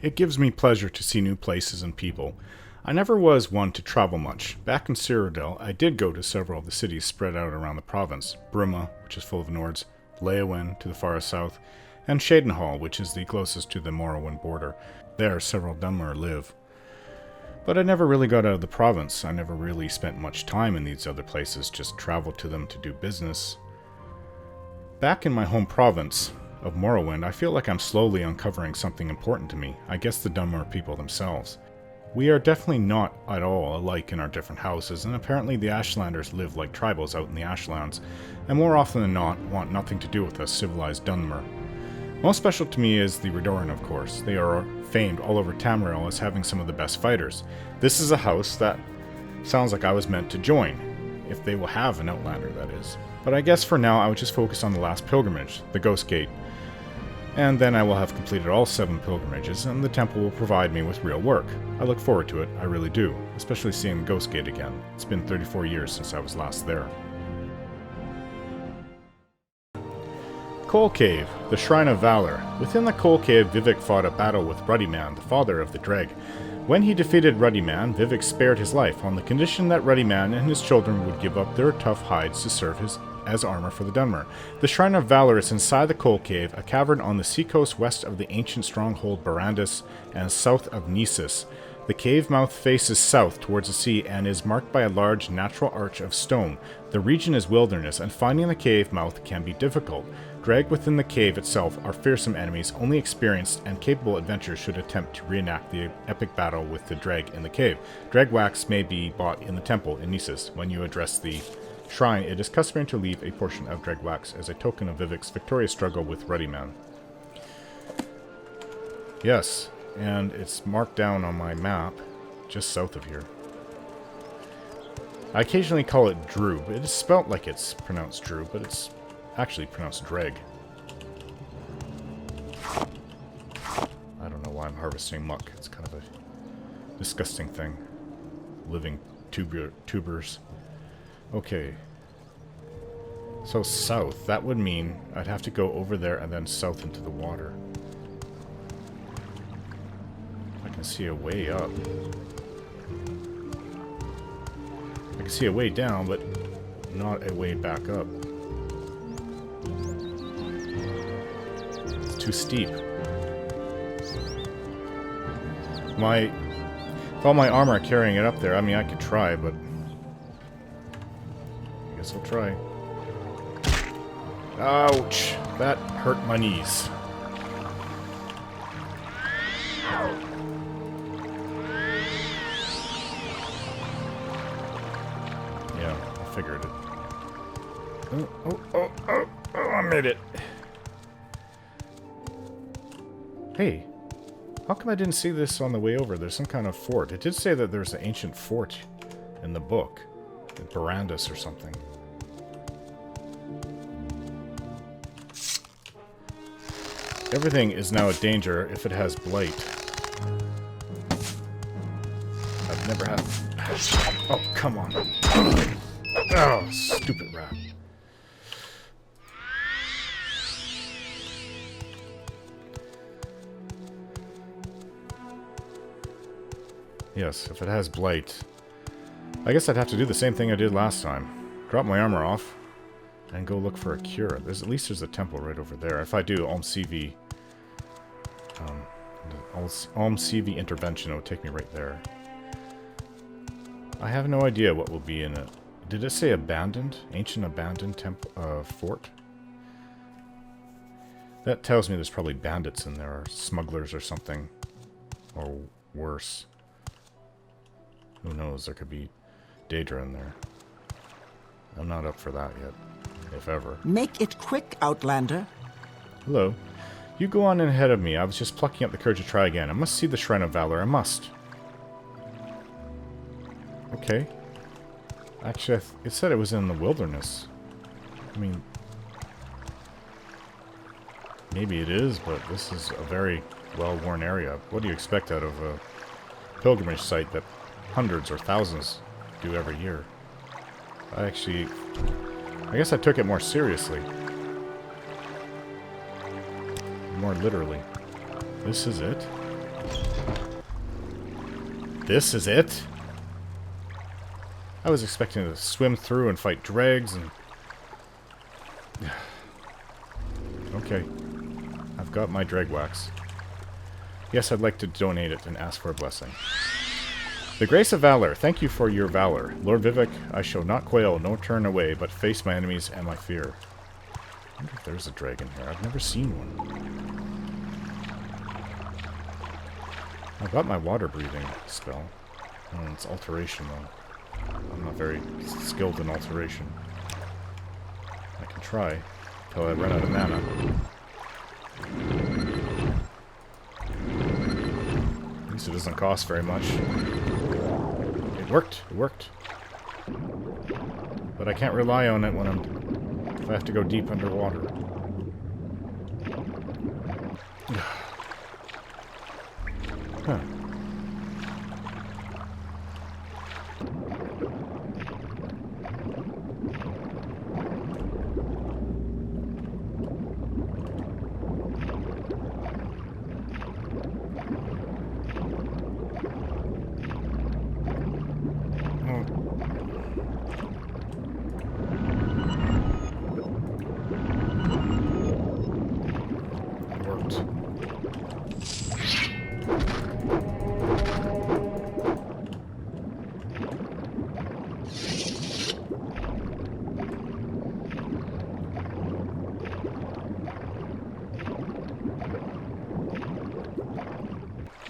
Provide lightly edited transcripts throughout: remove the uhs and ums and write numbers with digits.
It gives me pleasure to see new places and people. I never was one to travel much. Back in Cyrodiil, I did go to several of the cities spread out around the province. Bruma, which is full of Nords, Leyawen to the far south, and Shadenhall, which is the closest to the Morrowind border. There, several Dunmer live. But I never really got out of the province. I never really spent much time in these other places, just traveled to them to do business. Back in my home province of Morrowind, I feel like I'm slowly uncovering something important to me. I guess the Dunmer people themselves. We are definitely not at all alike in our different houses, and apparently the Ashlanders live like tribals out in the Ashlands, and more often than not want nothing to do with us civilized Dunmer. Most special to me is the Redoran, of course. They are famed all over Tamriel as having some of the best fighters. This is a house that sounds like I was meant to join, if they will have an Outlander, that is. But I guess for now I would just focus on the last pilgrimage, the Ghost Gate. And then I will have completed all 7 pilgrimages, and the temple will provide me with real work. I look forward to it, I really do, especially seeing the Ghost Gate again. It's been 34 years since I was last there. Coal Cave, the Shrine of Valor. Within the Coal Cave, Vivek fought a battle with Ruddyman, the father of the Dreg. When he defeated Ruddyman, Vivek spared his life on the condition that Ruddyman and his children would give up their tough hides to serve as armor for the Dunmer. The Shrine of Valor is inside the Coal Cave, a cavern on the seacoast west of the ancient stronghold Barandus and south of Nisus. The cave mouth faces south towards the sea and is marked by a large natural arch of stone. The region is wilderness, and finding the cave mouth can be difficult. Dreg within the cave itself are fearsome enemies. Only experienced and capable adventurers should attempt to reenact the epic battle with the Dreg in the cave. Dreg wax may be bought in the temple in Nisus. When you address the shrine, it is customary to leave a portion of Dreg wax as a token of Vivek's victorious struggle with Ruddyman. Yes, and it's marked down on my map, just south of here. I occasionally call it Drew. It is spelt like it's pronounced Drew, but it's actually pronounced Dreg. I don't know why I'm harvesting muck. It's kind of a disgusting thing. Living tubers. Okay. So south, that would mean I'd have to go over there and then south into the water. I can see a way up. I can see a way down, but not a way back up. It's too steep. With all my armor carrying it up there, I mean, I could try, but I guess I'll try. Ouch! That hurt my knees. Yeah, I figured it. Oh, I made it. Hey, how come I didn't see this on the way over? There's some kind of fort. It did say that there's an ancient fort in the book. In Barandus or something. Everything is now a danger if it has blight. I've never had... Oh, come on. Oh, stupid rat. Yes, if it has blight. I guess I'd have to do the same thing I did last time. Drop my armor off and go look for a cure. At least there's a temple right over there. If I do Alm-CV intervention, it will take me right there. I have no idea what will be in it. Did it say abandoned? Ancient abandoned temple fort? That tells me there's probably bandits in there, or smugglers or something. Or worse. Who knows, there could be Daedra in there. I'm not up for that yet, if ever. Make it quick, Outlander. Hello. You go on in ahead of me. I was just plucking up the courage to try again. I must see the Shrine of Valor. I must. Okay. Actually, it said it was in the wilderness. I mean... maybe it is, but this is a very well-worn area. What do you expect out of a pilgrimage site that hundreds or thousands do every year? I guess I took it more seriously. More literally. This is it? This is it? I was expecting to swim through and fight dregs and... Okay. I've got my dreg wax. Yes, I'd like to donate it and ask for a blessing. The grace of Valor, thank you for your valor. Lord Vivek, I shall not quail, nor turn away, but face my enemies and my fear. I wonder if there's a dragon here. I've never seen one. I've got my water breathing spell. Oh, it's alteration, though. I'm not very skilled in alteration. I can try, until I run out of mana. At least it doesn't cost very much. It worked. It worked. But I can't rely on it when if I have to go deep underwater. Huh.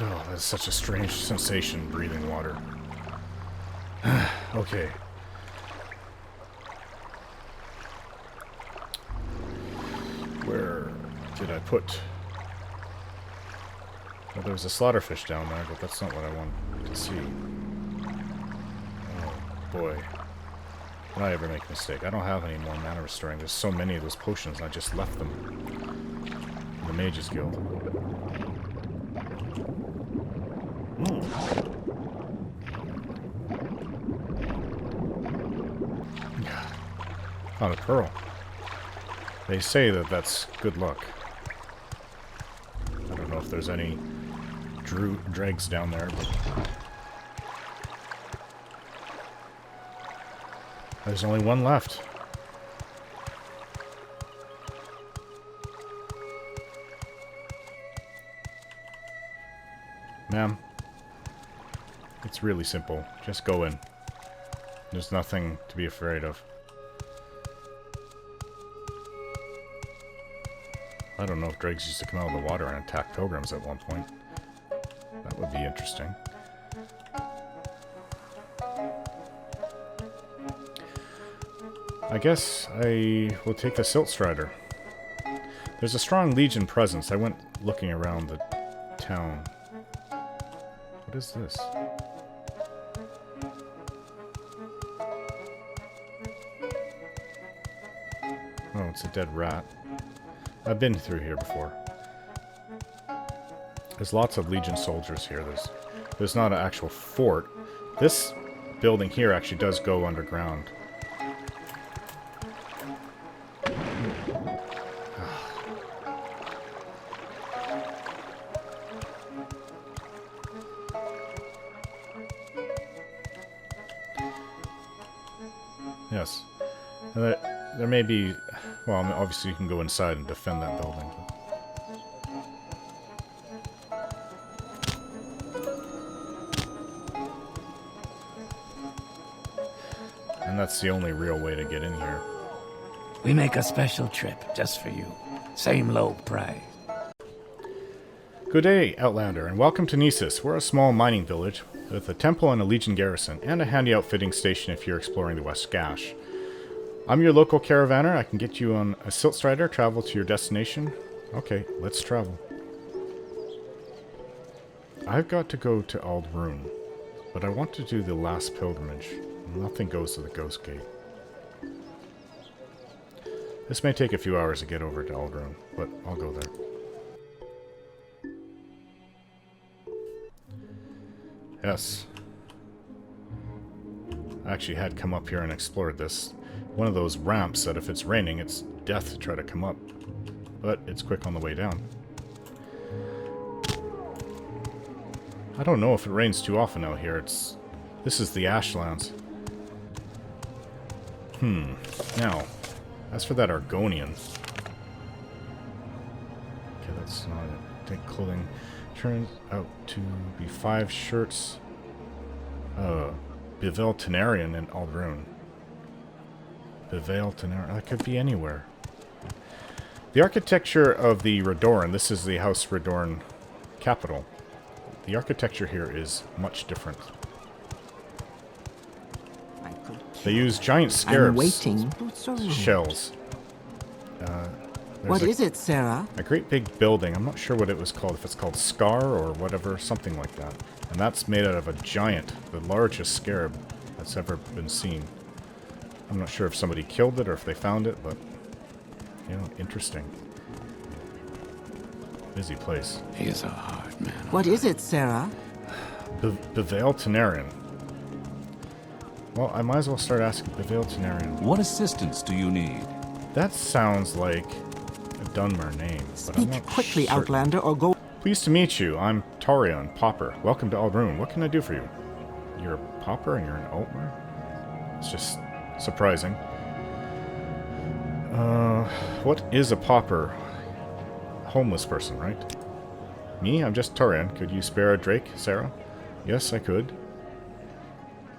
Oh, that's such a strange sensation, breathing water. Okay. Where did I put... Well, there was a slaughterfish down there, but that's not what I wanted to see. Oh, boy. Did I ever make a mistake? I don't have any more mana restoring. There's so many of those potions, I just left them in the Mage's Guild. Found a pearl. They say that that's good luck. I don't know if there's any dregs down there, but... There's only one left. Ma'am. It's really simple. Just go in. There's nothing to be afraid of. I don't know if dregs used to come out of the water and attack pilgrims at one point. That would be interesting. I guess I will take the Silt Strider. There's a strong Legion presence. I went looking around the town. What is this? Oh, it's a dead rat. I've been through here before. There's lots of Legion soldiers here. There's not an actual fort. This building here actually does go underground. Yes. There may be... Well, I mean, obviously you can go inside and defend that building. And that's the only real way to get in here. We make a special trip just for you. Same low price. Good day, Outlander, and welcome to Nisus. We're a small mining village with a temple and a Legion garrison, and a handy outfitting station if you're exploring the West Gash. I'm your local caravaner. I can get you on a Silt Strider, travel to your destination. Okay, let's travel. I've got to go to Ald'ruhn, but I want to do the last pilgrimage. Nothing goes to the Ghost Gate. This may take a few hours to get over to Ald'ruhn, but I'll go there. Yes. I actually had come up here and explored this. One of those ramps that if it's raining, it's death to try to come up. But it's quick on the way down. I don't know if it rains too often out here. This is the Ashlands. Now, as for that Argonian. Okay, that's not it. Take clothing. Turns out to be 5 shirts. Bivel Tenarian in Ald'ruhn. Bivel Tenarian. That could be anywhere. The architecture of the Redorn. This is the House Redorn capital. The architecture here is much different. They use giant scarabs shells. What is it, Sarah? A great big building. I'm not sure what it was called. If it's called Skar or whatever, something like that. And that's made out of a giant, the largest scarab that's ever been seen. I'm not sure if somebody killed it or if they found it, but, you know, interesting. Busy place. He is a hard man. What is it, Sarah? Bivel Tenarian. Well, I might as well start asking Bivel Tenarian. What assistance do you need? That sounds like a Dunmer name, but I'm Speak not quickly, certain. Outlander, or go... Pleased to meet you. I'm Torion, Pauper. Welcome to Ald'ruhn. What can I do for you? You're a Pauper and you're an Altmer? It's just surprising. What is a Pauper? Homeless person, right? Me? I'm just Torion. Could you spare a drake, Sarah? Yes, I could.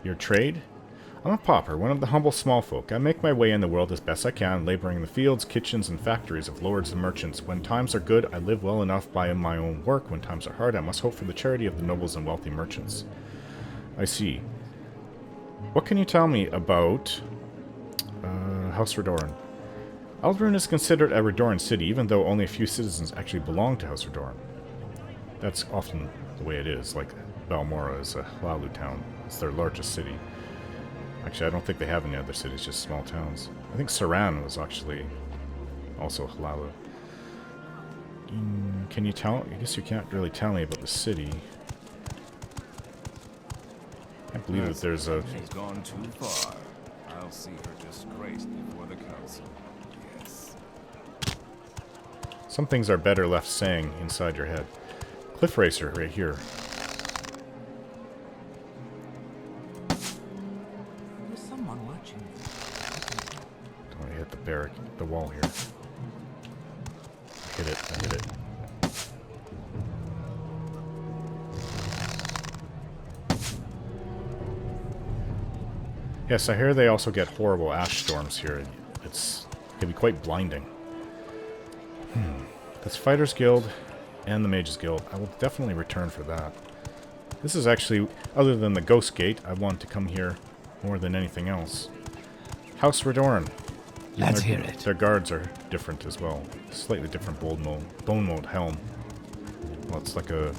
Your trade? I'm a pauper, one of the humble small folk. I make my way in the world as best I can, laboring in the fields, kitchens, and factories of lords and merchants. When times are good, I live well enough by my own work. When times are hard, I must hope for the charity of the nobles and wealthy merchants. I see. What can you tell me about House Redorn? Ald'ruhn is considered a Redorn city, even though only a few citizens actually belong to House Redorn. That's often the way it is. Like, Balmora is a Hlalu town. It's their largest city. Actually, I don't think they have any other cities, just small towns. I think Saran was actually also Hlalu. Can you tell? I guess you can't really tell me about the city. I can't believe that there's a... She's gone too far. I'll see her disgraced before the council. Yes. Some things are better left saying inside your head. Cliff Racer, right here. There's someone watching. Don't want to hit the wall here. I hit it. Yes, I hear they also get horrible ash storms here. It can be quite blinding. That's Fighters Guild and the Mages Guild. I will definitely return for that. This is actually, other than the Ghost Gate, I want to come here more than anything else. House Redorn. Let's hear it. Their guards are different as well. Slightly different bone mold helm. Well, it's like a...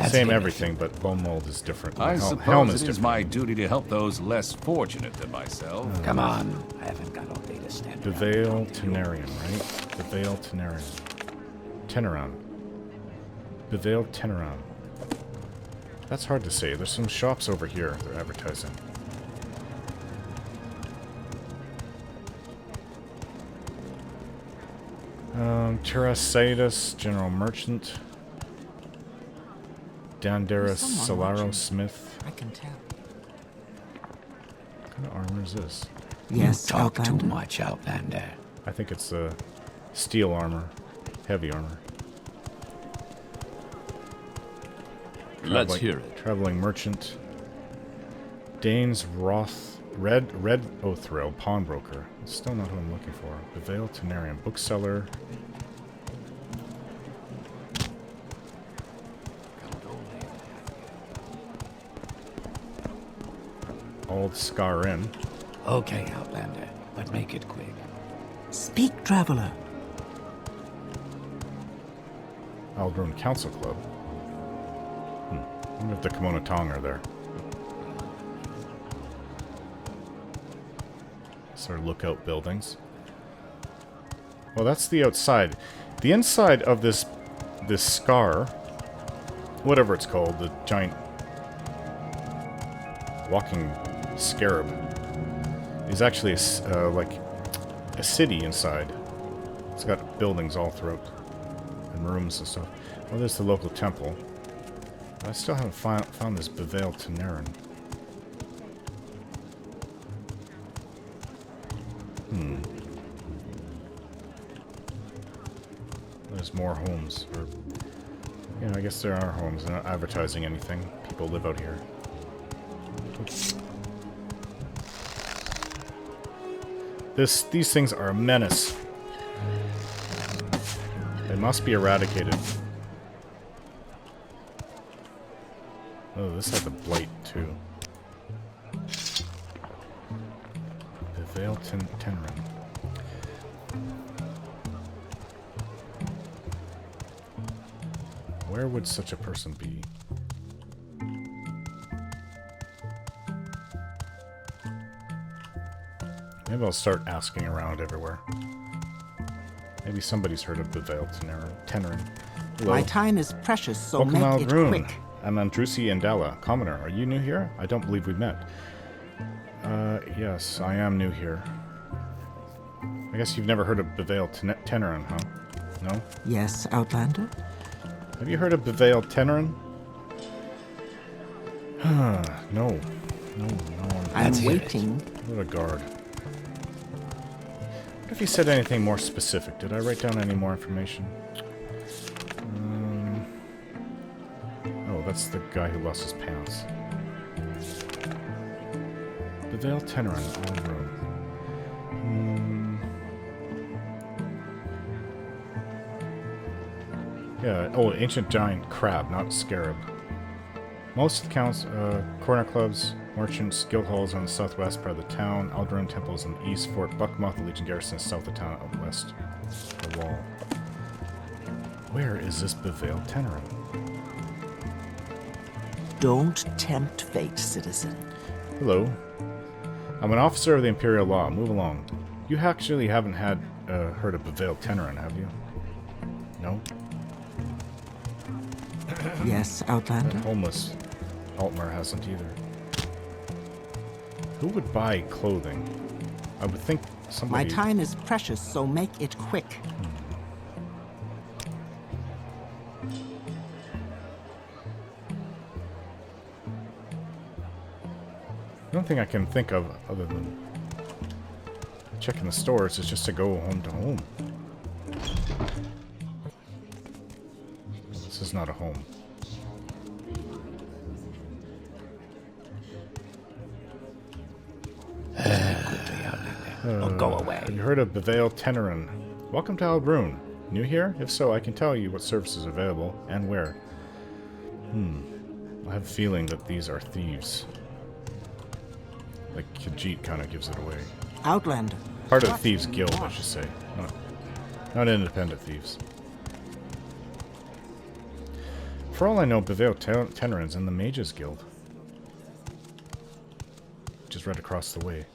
Same everything, but bone mold is different. I Helm suppose is it is different. my duty to help those less fortunate than myself. Come on. I haven't got all day to stand The around Veil and talk to you. Tenarian, right? The Veil Tenarian. Teneran. The Veil Teneran. That's hard to say. There's some shops over here they're advertising. Terraceidas, General Merchant. Dandaris, someone watching. Solaro, Smith. I can tell. What kind of armor is this? Yes, You talk Outlander. too much, Outlander. I think it's steel armor. Heavy armor. Let's hear it. Traveling merchant. Dane's Roth. Red Oathrail, pawnbroker. That's still not who I'm looking for. The Veil Tenarian, bookseller. Ald'ruhn-under-Skar Inn. Okay, Outlander, but make it quick. Speak, traveler. Ald'ruhn Council Club. I wonder if the Kimono Tong are there. Sort of lookout buildings. Well, that's the outside. The inside of this Skar, whatever it's called, the giant walking scarab, is actually like a city inside. It's got buildings all throughout and rooms and stuff. Well, there's the local temple. I still haven't found this Beveil Tenerin. There's more homes. Or, I guess there are homes. They're not advertising anything. People live out here. Oops. These things are a menace. They must be eradicated. Oh, this has a blight too. Beveil Tenerin. Where would such a person be? Maybe I'll start asking around everywhere. Maybe somebody's heard of Beveil Tenerin. Hello. My time is precious, so Welcome make to it Ald'ruhn. quick. I'm Andrusi Andala, commoner. Are you new here? I don't believe we met. Yes, I am new here. I guess you've never heard of Beveil Tenerin, huh? No? Yes, Outlander? Have you heard of Beveil Tenerin? No. No. I'm Let's hear it. waiting. What a guard. What if he said anything more specific? Did I write down any more information? Oh, that's the guy who lost his pants. Beveil Tenerin, Ald'ruhn. Yeah, oh, ancient giant crab, not scarab. Most accounts, corner clubs, merchants, guild halls on the southwest part of the town, Ald'ruhn temples in the east, Fort Buckmoth, the Legion garrison south of town, out west, the wall. Where is this Beveil Tenerin? Don't tempt fate, citizen. Hello. I'm an officer of the Imperial Law. Move along. You actually haven't heard of Beveil Tenerin, have you? No? Yes, Outlander? Homeless. Altmer hasn't either. Who would buy clothing? I would think somebody... My time is precious, so make it quick. The only thing I can think of other than checking the stores is just to go home to home. This is not a home. Or go away. Have you heard of Beveil Tenerin? Welcome to Ald'ruhn. New here? If so, I can tell you what services are available and where. I have a feeling that these are thieves. Like Khajiit kind of gives it away. Outlander. Part of the Thieves Guild, I should say. Not independent thieves. For all I know, Beveil Tenerin's in the Mages Guild. Which is right across the way.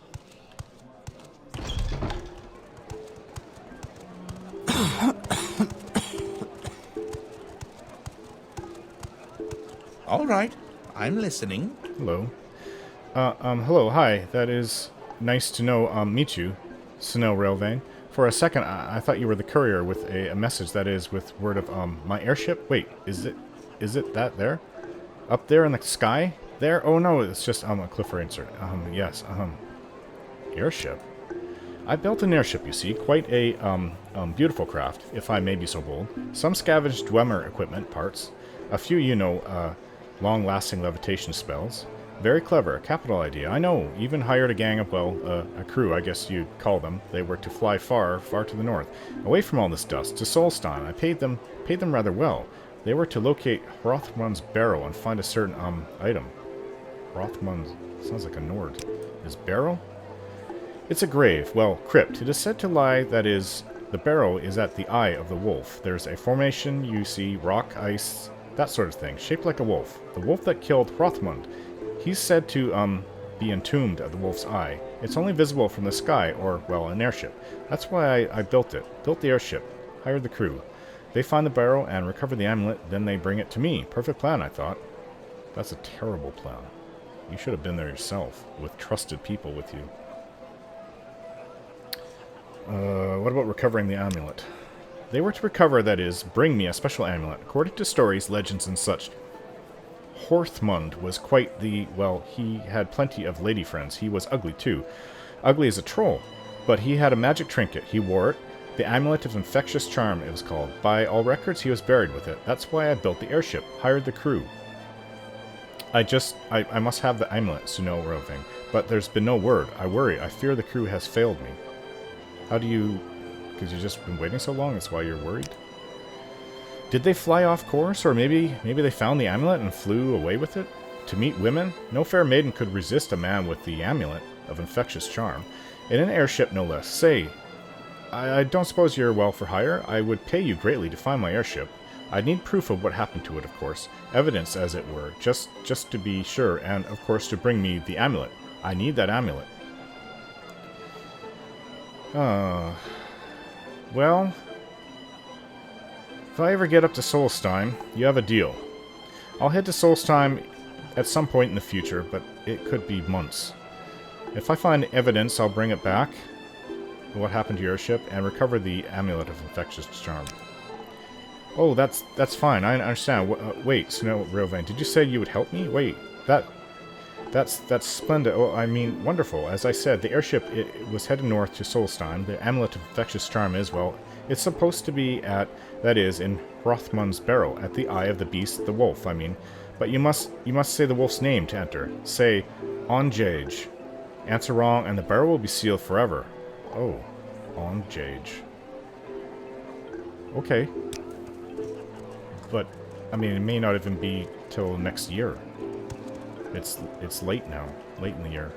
All right, I'm listening. Hello. Hello, hi. That is nice to meet you, Snell Railvane. For a second, I thought you were the courier with a message that is with word of, my airship? Wait, is it that there? Up there in the sky? There? Oh no, it's just, a Clifford insert. Yes, airship? I built an airship, you see. Quite a, beautiful craft, if I may be so bold. Some scavenged Dwemer equipment parts. A few, long-lasting levitation spells. Very clever, a capital idea. I know, even hired a gang of, a crew, I guess you'd call them. They were to fly far, far to the north. Away from all this dust, to Solstein. I paid them rather well. They were to locate Hrothmund's barrow and find a certain, item. Hrothmund sounds like a Nord. His barrow? It's a grave, well, crypt. It is said to lie, that is, the barrow is at the eye of the wolf. There's a formation, you see, rock, ice, that sort of thing, shaped like a wolf. The wolf that killed Hrothmund. He's said to, be entombed at the wolf's eye. It's only visible from the sky, or, well, an airship. That's why I built it. Built the airship. Hired the crew. They find the barrow and recover the amulet, then they bring it to me. Perfect plan, I thought. That's a terrible plan. You should have been there yourself, with trusted people with you. What about recovering the amulet? They were to recover, that is, bring me a special amulet, according to stories, legends, and such. Horthmund was quite the... well, he had plenty of lady friends. He was ugly, too. Ugly as a troll. But he had a magic trinket. He wore it. The Amulet of Infectious Charm, it was called. By all records, he was buried with it. That's why I built the airship. Hired the crew. I must have the amulet, Suno Roving. But there's been no word. I worry. I fear the crew has failed me. How do you... because you've just been waiting so long, that's why you're worried? Did they fly off course? Or maybe they found the amulet and flew away with it? To meet women? No fair maiden could resist a man with the amulet of infectious charm. In an airship, no less. Say, I don't suppose you're well for hire? I would pay you greatly to find my airship. I'd need proof of what happened to it, of course. Evidence, as it were. Just to be sure, and, of course, to bring me the amulet. I need that amulet. Well... if I ever get up to Solstheim, you have a deal. I'll head to Solstheim at some point in the future, but it could be months. If I find evidence, I'll bring it back, what happened to your ship, and recover the Amulet of Infectious Charm. Oh, that's fine. I understand. Wait, Snow Rovan, did you say you would help me? Wait, that's splendid. Oh, I mean, wonderful. As I said, the airship it was headed north to Solstheim. The Amulet of Infectious Charm is, well, it's supposed to be at, that is, in Hrothmund's barrow, at the eye of the beast, the wolf, I mean. But you must say the wolf's name to enter. Say, Onjage. Answer wrong, and the barrow will be sealed forever. Oh, Onjage. Okay. But, I mean, it may not even be till next year. It's late now. Late in the year.